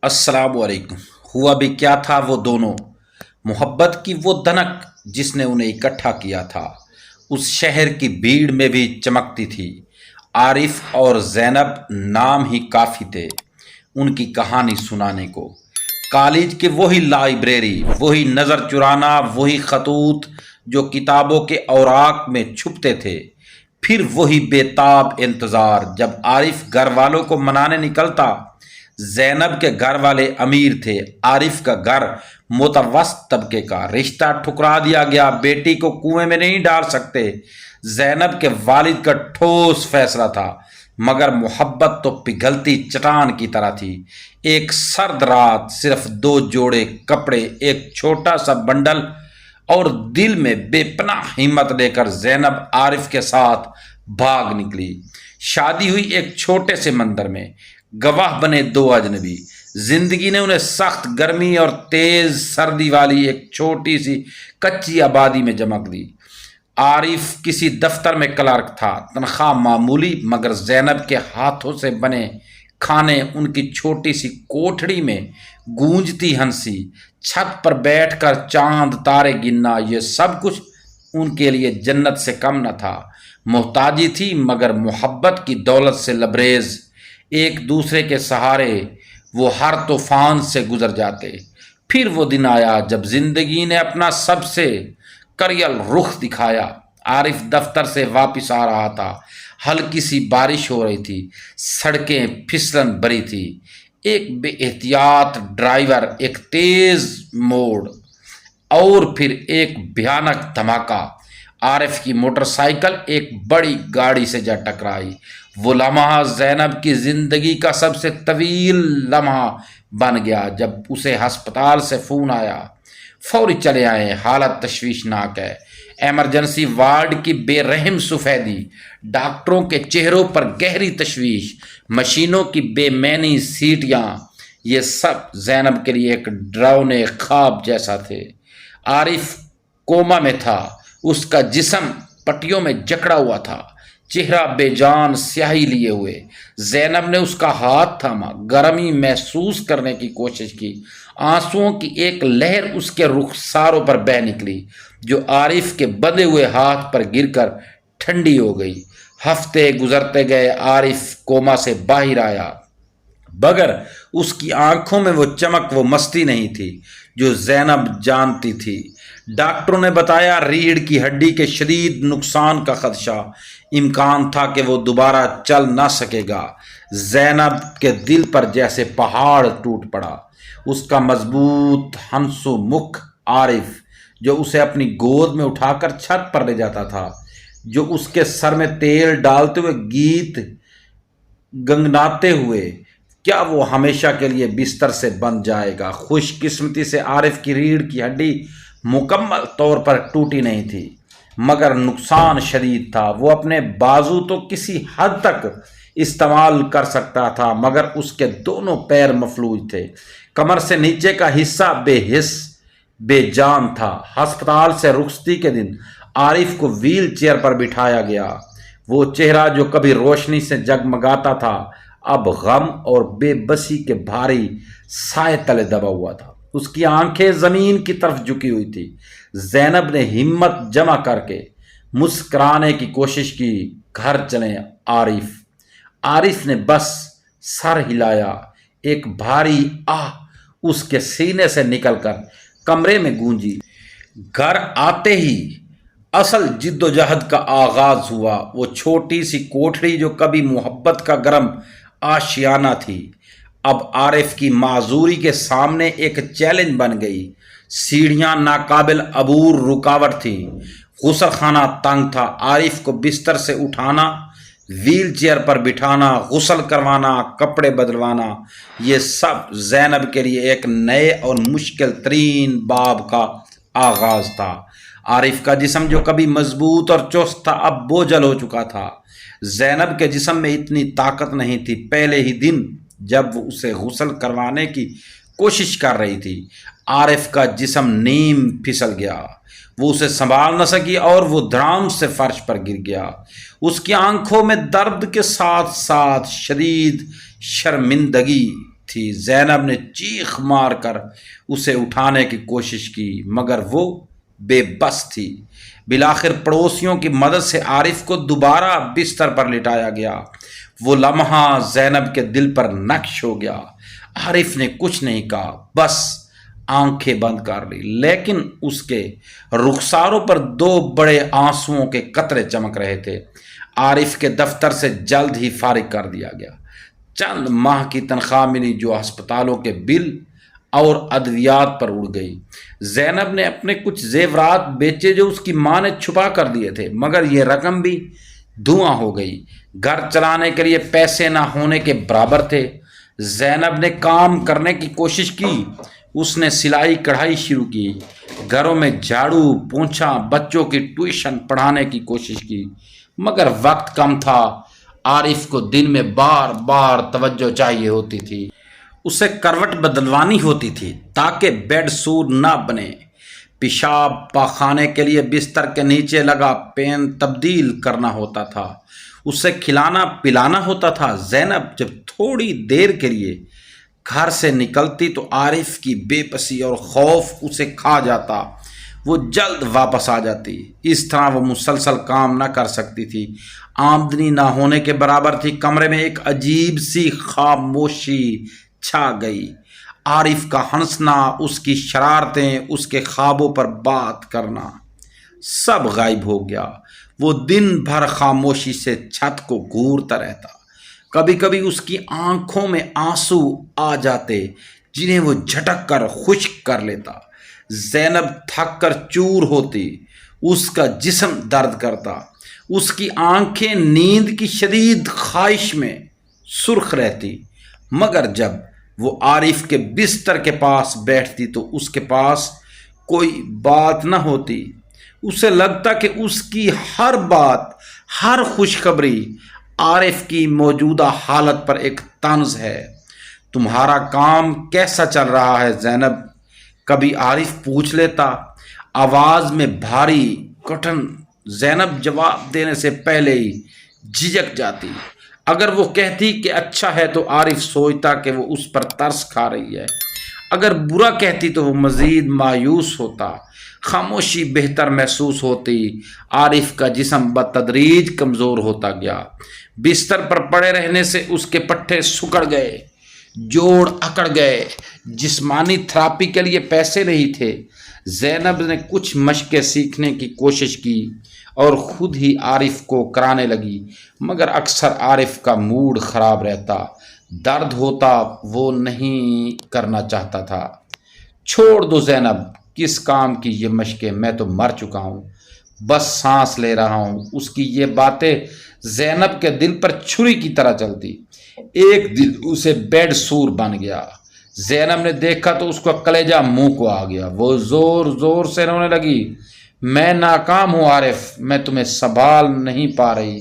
अस्सलाम वालेकुम। हुआ भी क्या था वो दोनों, मोहब्बत की वो दनक जिसने उन्हें इकट्ठा किया था, उस शहर की भीड़ में भी चमकती थी। आरिफ और ज़ैनब नाम ही काफ़ी थे उनकी कहानी सुनाने को। कॉलेज की वही लाइब्रेरी, वही नज़र चुराना, वही खतूत जो किताबों के औराक में छुपते थे। फिर वही बेताब इंतज़ार जब आरिफ घर वालों को मनाने निकलता। ज़ैनब के घर वाले अमीर थे, आरिफ का घर मुतवस्त तबके का। रिश्ता ठुकरा दिया गया, बेटी को कुएं में नहीं डाल सकते। ज़ैनब के वालिद का ठोस फैसला था, मगर मोहब्बत तो पिघलती चट्टान की तरह थी। एक सर्द रात, सिर्फ दो जोड़े कपड़े, एक छोटा सा बंडल और दिल में बेपनाह हिम्मत लेकर ज़ैनब आरिफ के साथ भाग निकली। शादी हुई एक छोटे से मंदिर में, गवाह बने दो अजनबी। जिंदगी ने उन्हें सख्त गर्मी और तेज सर्दी वाली एक छोटी सी कच्ची आबादी में जमक दी। आरिफ किसी दफ्तर में क्लर्क था, तनख्वाह मामूली, मगर ज़ैनब के हाथों से बने खाने, उनकी छोटी सी कोठड़ी में गूंजती हंसी, छत पर बैठकर चांद तारे गिनना, ये सब कुछ उनके लिए जन्नत से कम न था। मोहताजी थी, मगर मोहब्बत की दौलत से लबरेज। एक दूसरे के सहारे वो हर तूफान से गुजर जाते। फिर वो दिन आया जब जिंदगी ने अपना सबसे करियल रुख दिखाया। आरिफ दफ्तर से वापस आ रहा था। हल्की सी बारिश हो रही थी, सड़कें फिसलन भरी थी। एक बेएहतियात ड्राइवर, एक तेज मोड़ और फिर एक भयानक धमाका। आरिफ की मोटरसाइकिल एक बड़ी गाड़ी से जा टकराई। वो लम्हा ज़ैनब की जिंदगी का सबसे तवील लम्हा बन गया। जब उसे अस्पताल से फोन आया, फौरी चले आए। हालत तशवीशनाक है। इमरजेंसी वार्ड की बेरहम सफेदी, डॉक्टरों के चेहरों पर गहरी तशवीश, मशीनों की बेमैनी सीटियां, ये सब ज़ैनब के लिए एक डरावने ख्वाब जैसा थे। आरिफ कोमा में था, उसका जिस्म पट्टियों में जकड़ा हुआ था, चेहरा बेजान स्याही लिए हुए। ज़ैनब ने उसका हाथ थामा, गर्मी महसूस करने की कोशिश की। आंसुओं की एक लहर उसके रुखसारों पर बह निकली, जो आरिफ के बंधे हुए हाथ पर गिरकर ठंडी हो गई। हफ्ते गुजरते गए, आरिफ कोमा से बाहर आया, मगर उसकी आंखों में वो चमक, वो मस्ती नहीं थी जो ज़ैनब जानती थी। डॉक्टरों ने बताया रीढ़ की हड्डी के शदीद नुकसान का खदशा, इम्कान था कि वो दोबारा चल ना सकेगा। ज़ैनब के दिल पर जैसे पहाड़ टूट पड़ा। उसका मजबूत हंसो मुख आरिफ, जो उसे अपनी गोद में उठाकर छत पर ले जाता था, जो उसके सर में तेल डालते हुए गीत गंगनाते हुए, क्या वो हमेशा के लिए बिस्तर से बंध जाएगा? खुशकिस्मती से आरिफ की रीढ़ की हड्डी मुकम्मल तौर पर टूटी नहीं थी, मगर नुकसान शदीद था। वो अपने बाजू तो किसी हद तक इस्तेमाल कर सकता था, मगर उसके दोनों पैर मफलूज थे। कमर से नीचे का हिस्सा बेहिस बेजान था। अस्पताल से रुखसती के दिन आरिफ को व्हील चेयर पर बिठाया गया। वो चेहरा जो कभी रोशनी से जगमगाता था, अब गम और बेबसी के भारी साए तले दबा हुआ था। उसकी आंखें जमीन की तरफ झुकी हुई थी। ज़ैनब ने हिम्मत जमा करके मुस्कुराने की कोशिश की। घर चलें आरिफ। आरिफ ने बस सर हिलाया। एक भारी आह उसके सीने से निकलकर कमरे में गूंजी। घर आते ही असल जिद्दोजहद का आगाज हुआ। वो छोटी सी कोठरी जो कभी मोहब्बत का गर्म आशियाना थी, अब आरिफ की माजूरी के सामने एक चैलेंज बन गई। सीढ़ियां नाकाबिल अबूर रुकावट थी। गुसल खाना तंग था। आरिफ को बिस्तर से उठाना, व्हील चेयर पर बिठाना, गुसल करवाना, कपड़े बदलवाना, ये सब ज़ैनब के लिए एक नए और मुश्किल तरीन बाब का आगाज था। आरिफ का जिस्म जो कभी मजबूत और चुस्त था, अब बोझल हो चुका था। ज़ैनब के जिस्म में इतनी ताकत नहीं थी। पहले ही दिन जब वो उसे गुस्ल करवाने की कोशिश कर रही थी, आरिफ का जिस्म नीम फिसल गया। वो उसे संभाल न सकी और वो धड़ाम से फर्श पर गिर गया। उसकी आंखों में दर्द के साथ साथ शदीद शर्मिंदगी تھی۔ زینب نے چیخ مار کر اسے اٹھانے کی کوشش کی مگر وہ بے بس تھی۔ بالآخر پڑوسیوں کی مدد سے عارف کو دوبارہ بستر پر لٹایا گیا۔ وہ لمحہ زینب کے دل پر نقش ہو گیا۔ عارف نے کچھ نہیں کہا، بس آنکھیں بند کر لی، لیکن اس کے رخساروں پر دو بڑے آنسوؤں کے قطرے چمک رہے تھے۔ عارف کے دفتر سے جلد ہی فارغ کر دیا گیا۔ چند ماہ کی تنخواہ ملی جو ہسپتالوں کے بل اور ادویات پر اڑ گئی۔ زینب نے اپنے کچھ زیورات بیچے جو اس کی ماں نے چھپا کر دیے تھے، مگر یہ رقم بھی دھواں ہو گئی۔ گھر چلانے کے لیے پیسے نہ ہونے کے برابر تھے۔ زینب نے کام کرنے کی کوشش کی۔ اس نے سلائی کڑھائی شروع کی، گھروں میں جھاڑو پونچھا، بچوں کی ٹیوشن پڑھانے کی کوشش کی، مگر وقت کم تھا۔ عارف کو دن میں بار بار توجہ چاہیے ہوتی تھی۔ اسے کروٹ بدلوانی ہوتی تھی تاکہ بیڈ سور نہ بنے۔ پیشاب پاخانے کے لیے بستر کے نیچے لگا پین تبدیل کرنا ہوتا تھا۔ اسے کھلانا پلانا ہوتا تھا۔ زینب جب تھوڑی دیر کے لیے گھر سے نکلتی تو عارف کی بے بسی اور خوف اسے کھا جاتا۔ وہ جلد واپس آ جاتی۔ اس طرح وہ مسلسل کام نہ کر سکتی تھی۔ آمدنی نہ ہونے کے برابر تھی۔ کمرے میں ایک عجیب سی خاموشی چھا گئی۔ عارف کا ہنسنا، اس کی شرارتیں، اس کے خوابوں پر بات کرنا، سب غائب ہو گیا۔ وہ دن بھر خاموشی سے چھت کو گھورتا رہتا۔ کبھی کبھی اس کی آنکھوں میں آنسو آ جاتے جنہیں وہ جھٹک کر خشک کر لیتا۔ زینب تھک کر چور ہوتی، اس کا جسم درد کرتا، اس کی آنکھیں نیند کی شدید خواہش میں سرخ رہتی، مگر جب وہ عارف کے بستر کے پاس بیٹھتی تو اس کے پاس کوئی بات نہ ہوتی۔ اسے لگتا کہ اس کی ہر بات، ہر خوشخبری عارف کی موجودہ حالت پر ایک طنز ہے۔ تمہارا کام کیسا چل رہا ہے زینب؟ کبھی عارف پوچھ لیتا، آواز میں بھاری کٹھن۔ زینب جواب دینے سے پہلے ہی جھجک جاتی۔ اگر وہ کہتی کہ اچھا ہے تو عارف سوچتا کہ وہ اس پر ترس کھا رہی ہے، اگر برا کہتی تو وہ مزید مایوس ہوتا۔ خاموشی بہتر محسوس ہوتی۔ عارف کا جسم بتدریج کمزور ہوتا گیا۔ بستر پر پڑے رہنے سے اس کے پٹھے سکڑ گئے، جوڑ اکڑ گئے۔ جسمانی تھراپی کے لیے پیسے نہیں تھے۔ زینب نے کچھ مشقیں سیکھنے کی کوشش کی اور خود ہی عارف کو کرانے لگی، مگر اکثر عارف کا موڈ خراب رہتا، درد ہوتا، وہ نہیں کرنا چاہتا تھا۔ چھوڑ دو زینب، کس کام کی یہ مشقیں، میں تو مر چکا ہوں، بس سانس لے رہا ہوں۔ اس کی یہ باتیں زینب کے دل پر چھری کی طرح چلتی۔ ایک دن اسے بیڈ سور بن گیا۔ زینب نے دیکھا تو اس کا کلیجہ منہ کو آ گیا۔ وہ زور زور سے رونے لگی، میں ناکام ہوں عارف، میں تمہیں سنبھال نہیں پا رہی۔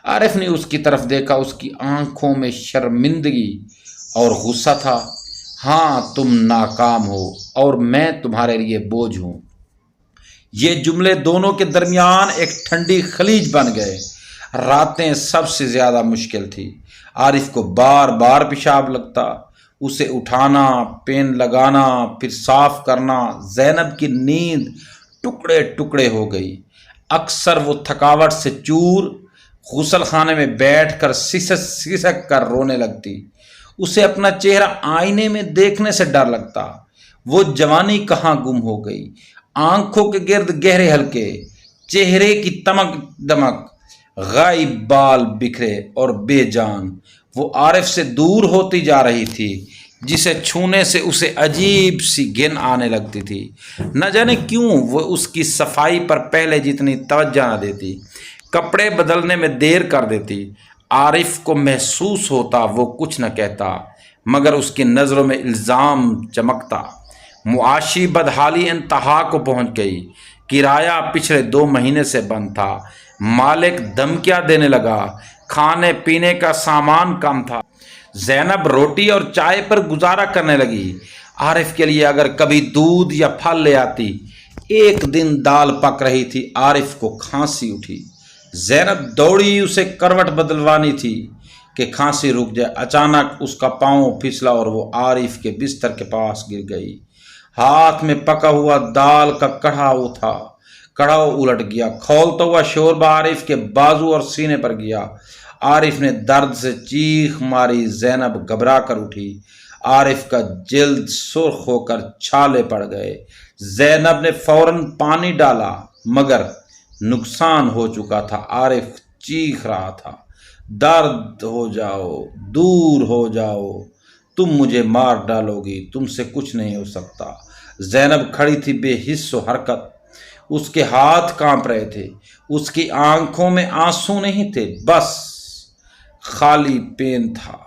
عارف نے اس کی طرف دیکھا، اس کی آنکھوں میں شرمندگی اور غصہ تھا۔ ہاں تم ناکام ہو اور میں تمہارے لیے بوجھ ہوں۔ یہ جملے دونوں کے درمیان ایک ٹھنڈی خلیج بن گئے۔ راتیں سب سے زیادہ مشکل تھی۔ عارف کو بار بار پیشاب لگتا، اسے اٹھانا، پین لگانا، پھر صاف کرنا۔ زینب کی نیند ٹکڑے ٹکڑے ہو گئی۔ اکثر وہ تھکاوٹ سے چور غسل خانے میں بیٹھ کر سسک کر رونے لگتی۔ اسے اپنا چہرہ آئینے میں دیکھنے سے ڈر لگتا۔ وہ جوانی کہاں گم ہو گئی؟ آنکھوں کے گرد گہرے حلقے، چہرے کی تمک دمک، غائب بال بکھرے اور بے جان۔ وہ عارف سے دور ہوتی جا رہی تھی، جسے چھونے سے اسے عجیب سی گھن آنے لگتی تھی۔ نہ جانے کیوں وہ اس کی صفائی پر پہلے جتنی توجہ نہ دیتی، کپڑے بدلنے میں دیر کر دیتی۔ عارف کو محسوس ہوتا وہ کچھ نہ کہتا، مگر اس کی نظروں میں الزام چمکتا۔ معاشی بدحالی انتہا کو پہنچ گئی۔ کرایہ پچھلے 2 مہینے سے بند تھا۔ مالک دھمکیاں دینے لگا۔ کھانے پینے کا سامان کم تھا۔ زینب روٹی اور چائے پر گزارا کرنے لگی۔ عارف کے لیے اگر کبھی دودھ یا پھل لے آتی۔ ایک دن دال پک رہی تھی، عارف کو کھانسی اٹھی۔ زینب دوڑی اسے کروٹ بدلوانی تھی کہ کہ کھانسی رک جائے۔ اچانک اس کا پاؤں پھسلا اور وہ عارف کے بستر کے پاس گر گئی۔ ہاتھ میں پکا ہوا دال کا کڑھا الٹ گیا۔ کھولتا ہوا شوربہ عارف کے بازو اور سینے پر گیا۔ عارف نے درد سے چیخ ماری۔ زینب گھبرا کر اٹھی۔ عارف کا جلد سرخ ہو کر چھالے پڑ گئے۔ زینب نے فوراً پانی ڈالا مگر نقصان ہو چکا تھا۔ عارف چیخ رہا تھا، درد ہو جاؤ، دور ہو جاؤ، تم مجھے مار ڈالو گی، تم سے کچھ نہیں ہو سکتا۔ زینب کھڑی تھی بے حس و حرکت۔ اس کے ہاتھ کانپ رہے تھے۔ اس کی آنکھوں میں آنسو نہیں تھے، بس خالی پین تھا۔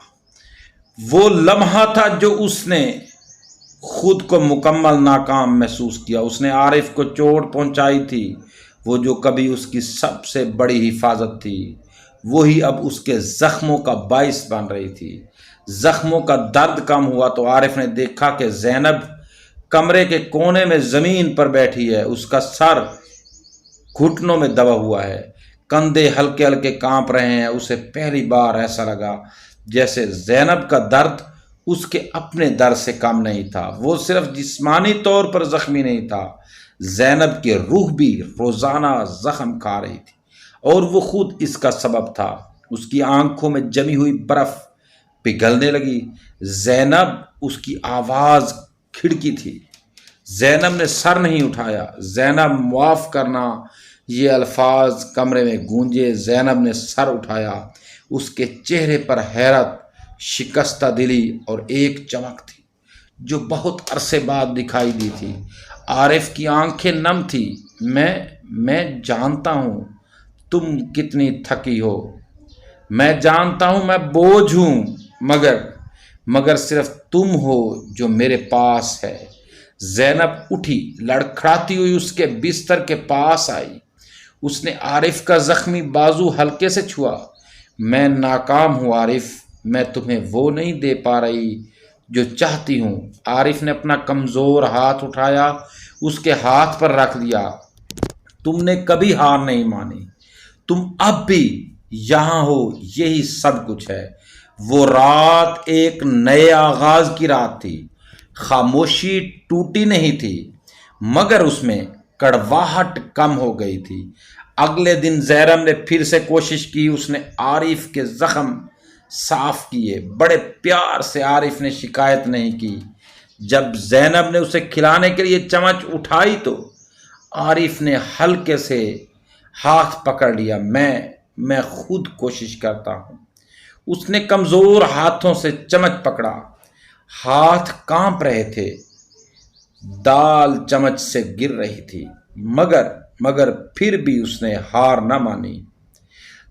وہ لمحہ تھا جو اس نے خود کو مکمل ناکام محسوس کیا۔ اس نے عارف کو چوٹ پہنچائی تھی، وہ جو کبھی اس کی سب سے بڑی حفاظت تھی، وہی اب اس کے زخموں کا باعث بن رہی تھی۔ زخموں کا درد کم ہوا تو عارف نے دیکھا کہ زینب کمرے کے کونے میں زمین پر بیٹھی ہے۔ اس کا سر گھٹنوں میں دبا ہوا ہے، کندھے ہلکے ہلکے کانپ رہے ہیں۔ اسے پہلی بار ایسا لگا جیسے زینب کا درد اس کے اپنے درد سے کم نہیں تھا۔ وہ صرف جسمانی طور پر زخمی نہیں تھا، زینب کی روح بھی روزانہ زخم کھا رہی تھی اور وہ خود اس کا سبب تھا۔ اس کی آنکھوں میں جمی ہوئی برف پگھلنے لگی۔ زینب، اس کی آواز کھڑکی تھی۔ زینب نے سر نہیں اٹھایا۔ زینب معاف کرنا، یہ الفاظ کمرے میں گونجے۔ زینب نے سر اٹھایا۔ اس کے چہرے پر حیرت، شکستہ دلی اور ایک چمک تھی جو بہت عرصے بعد دکھائی دی تھی۔ عارف کی آنکھیں نم تھی۔ میں جانتا ہوں تم کتنی تھکی ہو، میں جانتا ہوں میں بوجھ ہوں، مگر صرف تم ہو جو میرے پاس ہے۔ زینب اٹھی، لڑکھڑاتی ہوئی اس کے بستر کے پاس آئی۔ اس نے عارف کا زخمی بازو ہلکے سے چھوا۔ میں ناکام ہوں عارف، میں تمہیں وہ نہیں دے پا رہی جو چاہتی ہوں۔ عارف نے اپنا کمزور ہاتھ اٹھایا، اس کے ہاتھ پر رکھ دیا۔ تم نے کبھی ہار نہیں مانی، تم اب بھی یہاں ہو، یہی سب کچھ ہے۔ وہ رات ایک نئے آغاز کی رات تھی۔ خاموشی ٹوٹی نہیں تھی مگر اس میں کڑواہٹ کم ہو گئی تھی۔ اگلے دن زینب نے پھر سے کوشش کی۔ اس نے عارف کے زخم صاف کیے۔ بڑے پیار سے عارف نے شکایت نہیں کی۔ جب زینب نے اسے کھلانے کے لیے چمچ اٹھائی تو عارف نے ہلکے سے ہاتھ پکڑ لیا۔ میں خود کوشش کرتا ہوں۔ اس نے کمزور ہاتھوں سے چمچ پکڑا، ہاتھ کانپ رہے تھے، دال چمچ سے گر رہی تھی، مگر پھر بھی اس نے ہار نہ مانی۔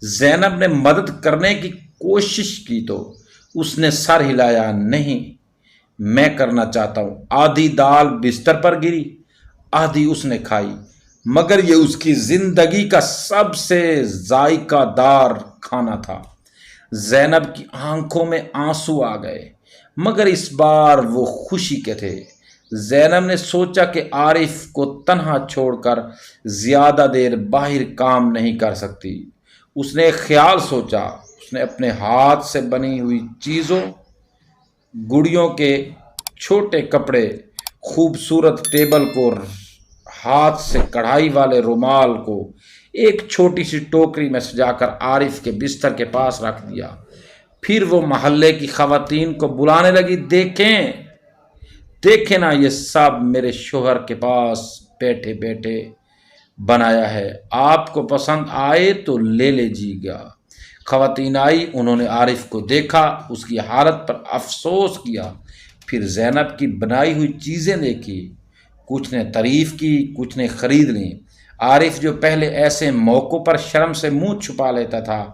زینب نے مدد کرنے کی کوشش کی تو اس نے سر ہلایا۔ نہیں، میں کرنا چاہتا ہوں۔ آدھی دال بستر پر گری، آدھی اس نے کھائی، مگر یہ اس کی زندگی کا سب سے ذائقہ دار کھانا تھا۔ زینب کی آنکھوں میں آنسو آ گئے مگر اس بار وہ خوشی کے تھے۔ زینب نے سوچا کہ عارف کو تنہا چھوڑ کر زیادہ دیر باہر کام نہیں کر سکتی۔ اس نے ایک خیال سوچا۔ اس نے اپنے ہاتھ سے بنی ہوئی چیزوں، گڑیوں کے چھوٹے کپڑے، خوبصورت ٹیبل کو، ہاتھ سے کڑھائی والے رومال کو ایک چھوٹی سی ٹوکری میں سجا کر عارف کے بستر کے پاس رکھ دیا۔ پھر وہ محلے کی خواتین کو بلانے لگی، دیکھیں نا، یہ سب میرے شوہر کے پاس بیٹھے بیٹھے بنایا ہے، آپ کو پسند آئے تو لے لیجیے گا۔ خواتین آئی، انہوں نے عارف کو دیکھا، اس کی حالت پر افسوس کیا، پھر زینب کی بنائی ہوئی چیزیں دیکھی، کچھ نے تعریف کی، کچھ نے خرید لیں۔ عارف جو پہلے ایسے موقعوں پر شرم سے منہ چھپا لیتا تھا،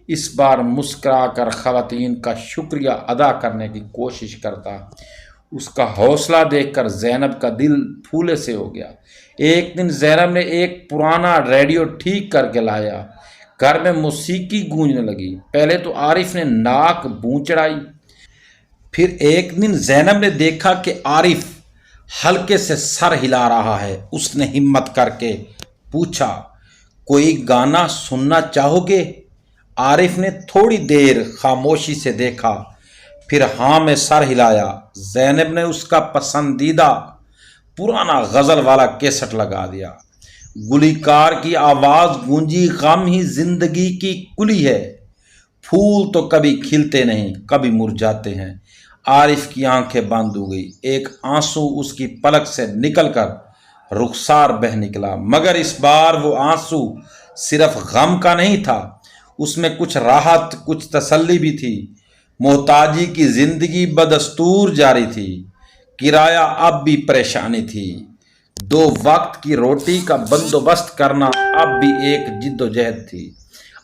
اس بار مسکرا کر خواتین کا شکریہ ادا کرنے کی کوشش کرتا۔ اس کا حوصلہ دیکھ کر زینب کا دل پھولے سے ہو گیا۔ ایک دن زینب نے ایک پرانا ریڈیو ٹھیک کر کے لایا۔ گھر میں موسیقی گونجنے لگی۔ پہلے تو عارف نے ناک بھون چڑھائی، پھر ایک دن زینب نے دیکھا کہ عارف ہلکے سے سر ہلا رہا ہے۔ اس نے ہمت کر کے پوچھا، کوئی گانا سننا چاہو گے؟ आरिफ ने थोड़ी देर खामोशी से देखा, फिर हाँ में सर हिलाया। जैनब ने उसका पसंदीदा पुराना गजल वाला कैसेट लगा दिया। गुलकार की आवाज गूंजी, गम ही जिंदगी की कुली है, फूल तो कभी खिलते नहीं कभी मुरझाते हैं। आरिफ की आंखें बंद हो गई, एक आंसू उसकी पलक से निकलकर रुखसार बह निकला, मगर इस बार वो आंसू सिर्फ गम का नहीं था, उसमें कुछ राहत, कुछ तसल्ली भी थी। मोहताजी की जिंदगी बदस्तूर जारी थी, किराया अब भी परेशानी थी, 2 वक्त की रोटी का बंदोबस्त करना अब भी एक जिद्दोजहद थी।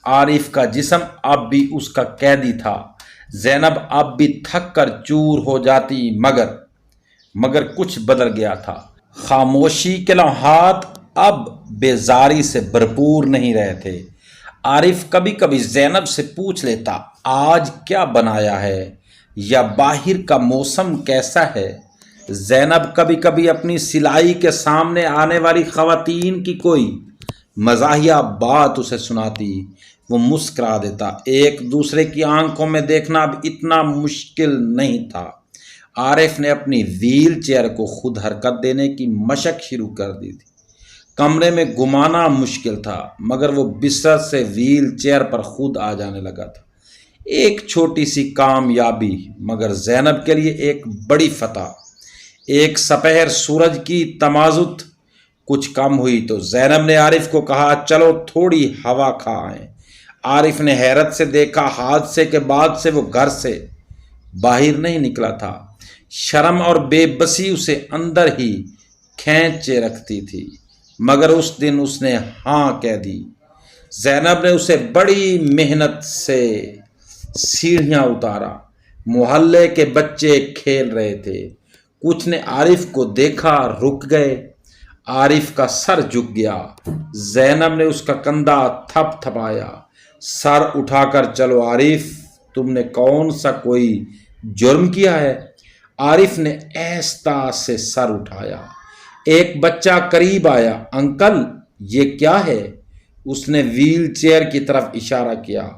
आरिफ का जिस्म अब भी उसका कैदी था। जैनब अब भी थक कर चूर हो जाती, मगर कुछ बदल गया था। खामोशी के लम्हात अब बेजारी से भरपूर नहीं रहे थे। आरिफ कभी कभी जैनब से पूछ लेता, आज क्या बनाया है, या बाहर का मौसम कैसा है। जैनब कभी कभी अपनी सिलाई के सामने आने वाली खवातीन की कोई मज़ाहिया बात उसे सुनाती, वो मुस्करा देता। एक दूसरे की आंखों में देखना अब इतना मुश्किल नहीं था। आरिफ ने अपनी व्हील चेयर को खुद हरकत देने की मशक शुरू कर दी थी। कमरे में घुमाना मुश्किल था, मगर वो बिस्तर से व्हील चेयर पर खुद आ जाने लगा था। एक छोटी सी कामयाबी, मगर जैनब के लिए एक बड़ी फतह। एक सपहर सूरज की तमाजुत कुछ कम हुई तो जैनब ने आरिफ को कहा, चलो थोड़ी हवा खा आएं। आरिफ ने हैरत से देखा, हादसे के बाद से वो घर से बाहर नहीं निकला था। शर्म और बेबसी उसे अंदर ही खींचे रखती थी, मगर उस दिन उसने हाँ कह दी। जैनब ने उसे बड़ी मेहनत से सीढ़ियाँ उतारा। मोहल्ले के बच्चे खेल रहे थे, कुछ ने आरिफ को देखा, रुक गए। आरिफ का सर झुक गया। जैनब ने उसका कंधा थपथपाया, सर उठाकर चलो आरिफ, तुमने कौन सा कोई जुर्म किया है। आरिफ ने आहिस्ता से सर उठाया। एक बच्चा करीब आया, अंकल ये क्या है। उसने व्हील चेयर की तरफ इशारा किया।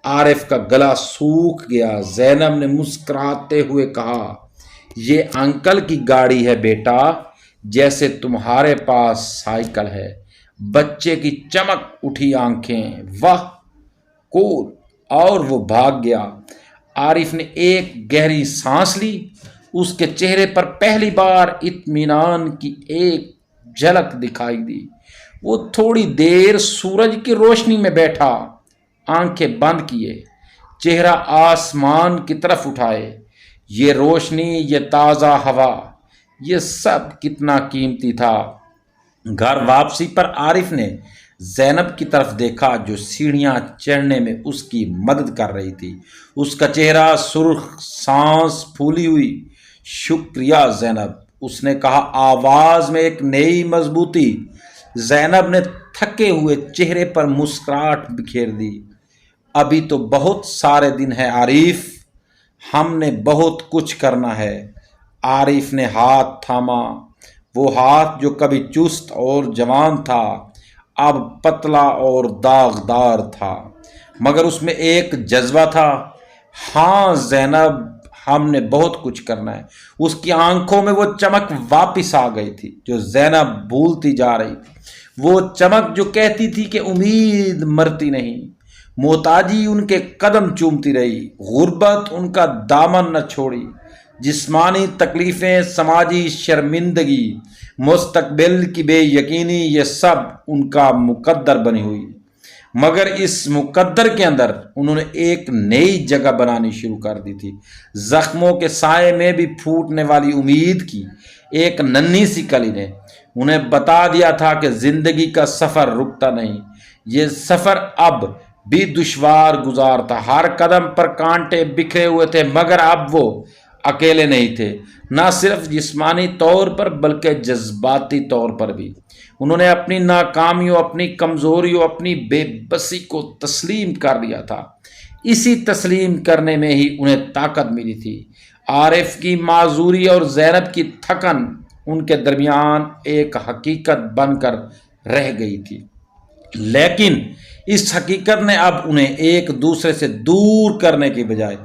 आरिफ का गला सूख गया। जैनब ने मुस्कुराते हुए कहा, ये अंकल की गाड़ी है बेटा, जैसे तुम्हारे पास साइकिल है। बच्चे की चमक उठी आंखें, वाह कूल, और वो भाग गया। आरिफ ने एक गहरी सांस ली। उसके चेहरे पर पहली बार इत्मीनान की एक झलक दिखाई दी। वो थोड़ी देर सूरज की रोशनी में बैठा, आंखें बंद किए, चेहरा आसमान की तरफ उठाए। ये रोशनी, ये ताज़ा हवा, ये सब कितना कीमती था। घर वापसी पर आरिफ ने जैनब की तरफ देखा, जो सीढ़ियाँ चढ़ने में उसकी मदद कर रही थी। उसका चेहरा सुर्ख, सांस फूली हुई। शुक्रिया जैनब, उसने कहा, आवाज़ में एक नई मजबूती। जैनब ने थके हुए चेहरे पर मुस्कुराहट बिखेर दी। अभी तो बहुत सारे दिन हैं आरिफ, हमने बहुत कुछ करना है। आरिफ ने हाथ थामा, वो हाथ जो कभी चुस्त और जवान था, अब पतला और दागदार था, मगर उसमें एक जज्बा था। हाँ जैनब, हमने बहुत कुछ करना है। उसकी आंखों में वो चमक वापस आ गई थी जो जैनब भूलती जा रही थी। वो चमक जो कहती थी कि उम्मीद मरती नहीं। मोहताजी उनके कदम चूमती रही, गुर्बत उनका दामन न छोड़ी। जिस्मानी तकलीफ़ें, समाजी शर्मिंदगी, मुस्तकबिल की बेयकीनी, ये सब उनका मुकद्दर बनी हुई। मगर इस मुकद्दर के अंदर उन्होंने एक नई जगह बनानी शुरू कर दी थी। जख्मों के साए में भी फूटने वाली उम्मीद की एक नन्ही सी कली ने उन्हें बता दिया था कि जिंदगी का सफ़र रुकता नहीं। ये सफ़र अब भी दुश्वार गुजार था। हर कदम पर कांटे बिखरे हुए थे, मगर अब वो अकेले नहीं थे, ना सिर्फ जिस्मानी तौर पर बल्कि जज्बाती तौर पर भी। उन्होंने अपनी नाकामियों, अपनी कमज़ोरियों, अपनी बेबसी को तस्लीम कर लिया था। इसी तस्लीम करने में ही उन्हें ताकत मिली थी। आरिफ की माजूरी और जैनब की थकन उनके दरमियान एक हकीकत बनकर रह गई थी, लेकिन इस हकीकत ने अब उन्हें एक दूसरे से दूर करने की बजाय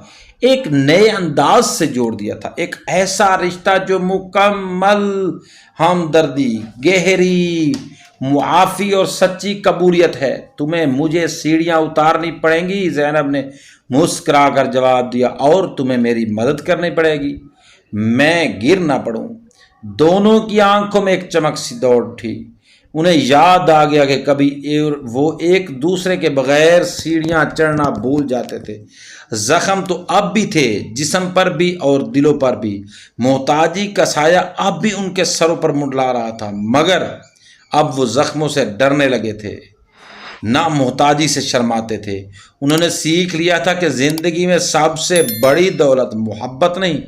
एक नए अंदाज से जोड़ दिया था, एक ऐसा रिश्ता जो मुकम्मल हमदर्दी, गहरी मुआफ़ी और सच्ची कबूलियत है। तुम्हें मुझे सीढ़ियाँ उतारनी पड़ेंगी, ज़ैनब ने मुस्कुरा कर जवाब दिया, और तुम्हें मेरी मदद करनी पड़ेगी, मैं गिर ना पड़ूं। दोनों की आंखों में एक चमक सी दौड़ उठी। उन्हें याद आ गया कि कभी वो एक दूसरे के बगैर सीढ़ियां चढ़ना भूल जाते थे। जख्म तो अब भी थे, जिस्म पर भी और दिलों पर भी। मोहताजी का साया अब भी उनके सरों पर मुंडला रहा था, मगर अब वो जख्मों से डरने लगे थे, ना मोहताजी से शर्माते थे। उन्होंने सीख लिया था कि ज़िंदगी में सबसे बड़ी दौलत मोहब्बत नहीं,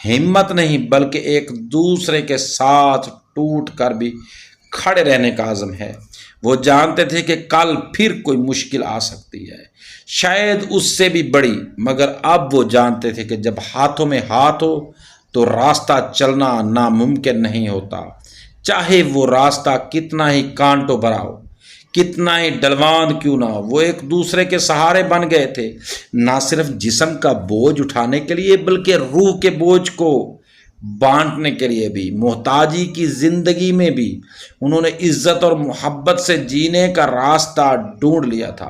हिम्मत नहीं, बल्कि एक दूसरे के साथ टूट कर भी खड़े रहने का आज़म है। वो जानते थे कि कल फिर कोई मुश्किल आ सकती है, शायद उससे भी बड़ी, मगर अब वो जानते थे कि जब हाथों में हाथ हो तो रास्ता चलना नामुमकिन नहीं होता, चाहे वो रास्ता कितना ही कांटों भरा हो, कितना ही डलवान क्यों ना हो। वो एक दूसरे के सहारे बन गए थे, ना सिर्फ जिस्म का बोझ उठाने के लिए बल्कि रूह के बोझ को बांटने के लिए भी। मोहताजी की ज़िंदगी में भी उन्होंने इज्जत और मोहब्बत से जीने का रास्ता ढूंढ लिया था।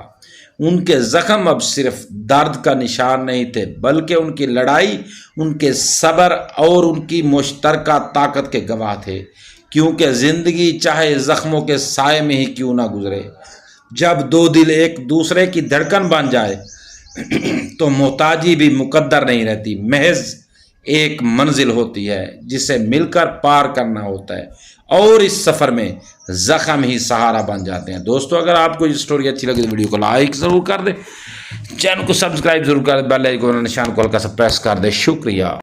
उनके ज़ख्म अब सिर्फ दर्द का निशान नहीं थे, बल्कि उनकी लड़ाई, उनके सब्र और उनकी मुश्तरका ताकत के गवाह थे। क्योंकि ज़िंदगी चाहे ज़ख्मों के साए में ही क्यों ना गुजरे, जब दो दिल एक दूसरे की धड़कन बन जाए तो मोहताजी भी मुकद्दर नहीं रहती, महज एक मंजिल होती है जिसे मिलकर पार करना होता है, और इस सफ़र में ज़ख्म ही सहारा बन जाते हैं। दोस्तों, अगर आपको ये स्टोरी अच्छी लगी तो वीडियो को लाइक ज़रूर कर दें, चैनल को सब्सक्राइब ज़रूर कर दें, बेल आइकन निशान को हल्का सा प्रेस कर दें। शुक्रिया।